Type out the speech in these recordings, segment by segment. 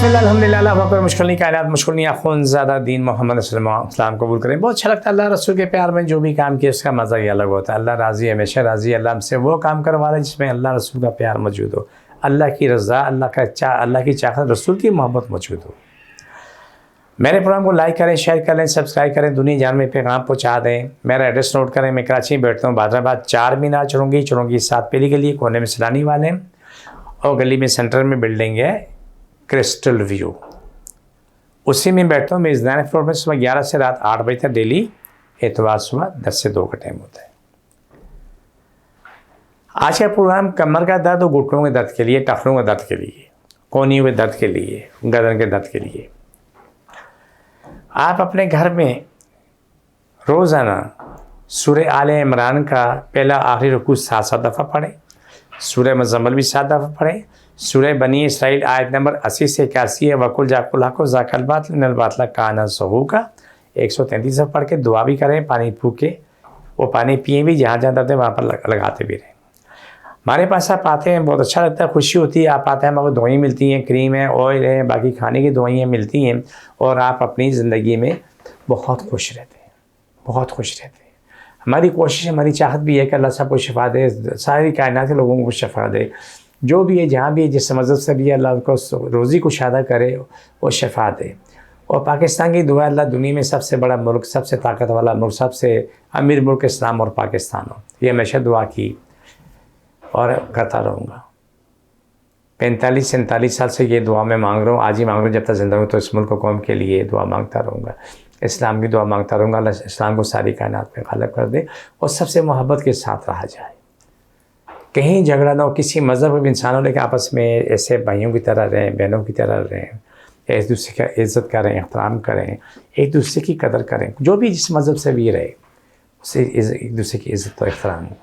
بسم اللہ الحمدللہ اللہ اکبر مشکل نہیں کائنات مشکل نہیں اخون زیادہ دین محمد صلی اللہ علیہ وسلم قبول کریں. بہت اچھا لگتا ہے اللہ رسول کے پیار میں جو بھی کام کیا اس کا مزہ ہی الگ ہوتا ہے. اللہ راضی ہمیشہ راضی. اللہ ہم سے وہ کام کروا رہا ہے جس میں اللہ رسول کا پیار موجود ہو, اللہ کی رضا, اللہ کی چاہت, رسول کی محبت موجود ہو. میرے پروگرام کو لائک کریں, شیئر کریں, سبسکرائب کریں, دنیا جان میں پیغام پہنچا دیں. میرا ایڈریس نوٹ کریں. میں کراچی میں بیٹھتا ہوں, بادرآباد 4 مینار چرونگی 7 پیلی گلی کونے میں سیلانی والے, اور گلی میں سینٹر میں بلڈنگ ہے کرسٹل ویو, اسی میں بیٹھتا ہوں. میز 9 فلور میں صبح 11 سے رات 8 بجے تک ڈیلی, اتوار صبح 10 سے 2 کا ٹائم ہوتا ہے. آج کا پروگرام کمر کا درد اور گھٹنوں کے درد کے لیے, ٹخنوں کے درد کے لیے, کونیوں کے درد کے لیے, گردن کے درد کے لیے. آپ اپنے گھر میں روزانہ سورہ آل عمران کا پہلا آخری رکوع 7 دفعہ پڑھیں, سورہ مزمل بھی 7 دفعہ پڑھیں, سورہ بنی اسرائیل آیت نمبر 80 سے 81 ہے وَقُلْ جَاءَ الْحَقُّ وَزَهَقَ الْبَاطِلُ إِنَّ الْبَاطِلَ كَانَ زَهُوقًا 133 دفعہ پڑھ کے دعا بھی کریں, پانی پھونک کے, وہ پانی پئیں بھی, جہاں جہاں درد ہے وہاں پر لگاتے بھی رہیں. ہمارے پاس آپ آتے ہیں, بہت اچھا لگتا ہے, خوشی ہوتی ہے. آپ آتے ہیں, ہمارے کو دوائیں ملتی ہیں, کریم ہے, آئل ہے, باقی کھانے کی دوائیں ملتی ہیں, اور آپ اپنی زندگی میں بہت خوش رہتے ہیں, بہت خوش رہتے ہیں. ہماری کوشش, ہماری چاہت بھی ہے کہ اللہ سب کو شفا دے, ساری کائنات کے لوگوں کو شفا دے, جو بھی ہے جہاں بھی ہے, جس مذہب سے بھی ہے, اللہ کو روزی کو شادہ کرے, وہ شفا دے. اور پاکستان کی دعا, اللہ دنیا میں سب سے بڑا ملک, سب سے طاقت والا ملک, سب سے امیر ملک اسلام اور پاکستان ہو. یہ ہمیشہ دعا کی اور کرتا رہوں گا. 45-47 سال سے یہ دعا میں مانگ رہا ہوں, آج ہی مانگ رہا ہوں. جب تک زندہ ہوں تو اس ملک و قوم کے لیے دعا مانگتا رہوں گا, اسلام کی دعا مانگتا رہوں گا. اللہ اسلام کو ساری کائنات میں غالب کر دے اور سب سے محبت کے ساتھ رہا جائے. کہیں جھگڑا نہ ہو, کسی مذہب میں انسانوں نے کہ آپس میں ایسے بھائیوں کی طرح رہیں, بہنوں کی طرح رہیں, ایک دوسرے کی عزت کریں, احترام کریں, ایک دوسرے کی قدر کریں. جو بھی جس مذہب سے بھی رہے, اسے ایک دوسرے کی عزت و احترام ہو.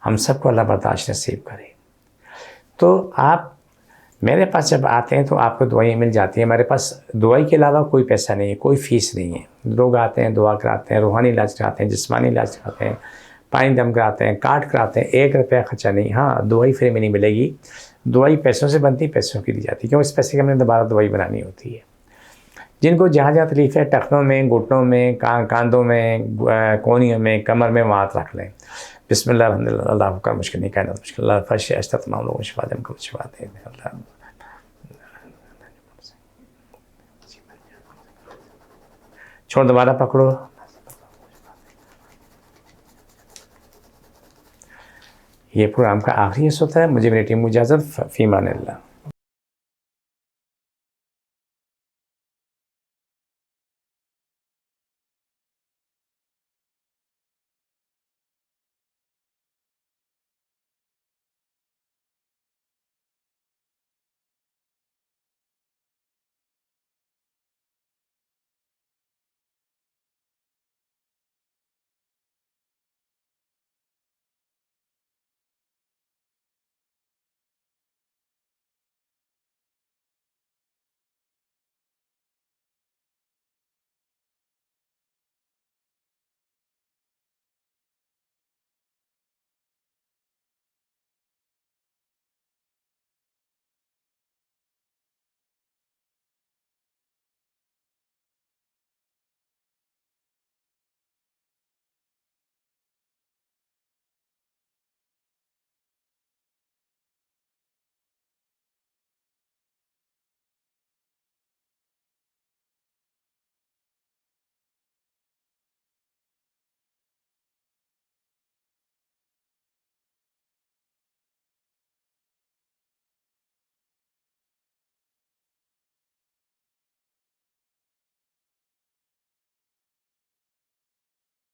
ہم سب کو اللہ برداشت نصیب کرے. تو آپ میرے پاس جب آتے ہیں تو آپ کو دعائیں مل جاتی ہیں. ہمارے پاس دعائی کے علاوہ کوئی پیسہ نہیں ہے, کوئی فیس نہیں ہے. لوگ آتے ہیں, دعا کراتے ہیں, روحانی علاج کراتے ہیں, جسمانی علاج کراتے ہیں, پانی دم کراتے ہیں, کارڈ کراتے ہیں. 1 روپیہ خرچہ نہیں. ہاں, دوائی فری میں نہیں ملے گی. دوائی پیسوں سے بنتی, پیسوں کی دی جاتی, کیوں اس پیسے کی ہم نے دوبارہ دوائی بنانی ہوتی ہے. جن کو جہاں جہاں تکلیف ہے, ٹخنوں میں, گھٹنوں میں, کاندھوں میں, کونیوں میں, کمر میں, وہاں رکھ لیں. بسم اللہ الحمدللہ اللہ اکبر مشکل نہیں کائنات مشکل اللہ فرش اشتہ تمام لوگوں شفا دے, ہم کو شفا دے. اللہ چھوڑ, دوبارہ پکڑو. یہ پروگرام کا آخری حصہ ہوتا ہے. مجھے میری ٹیم کو اجازت, فی امان اللہ.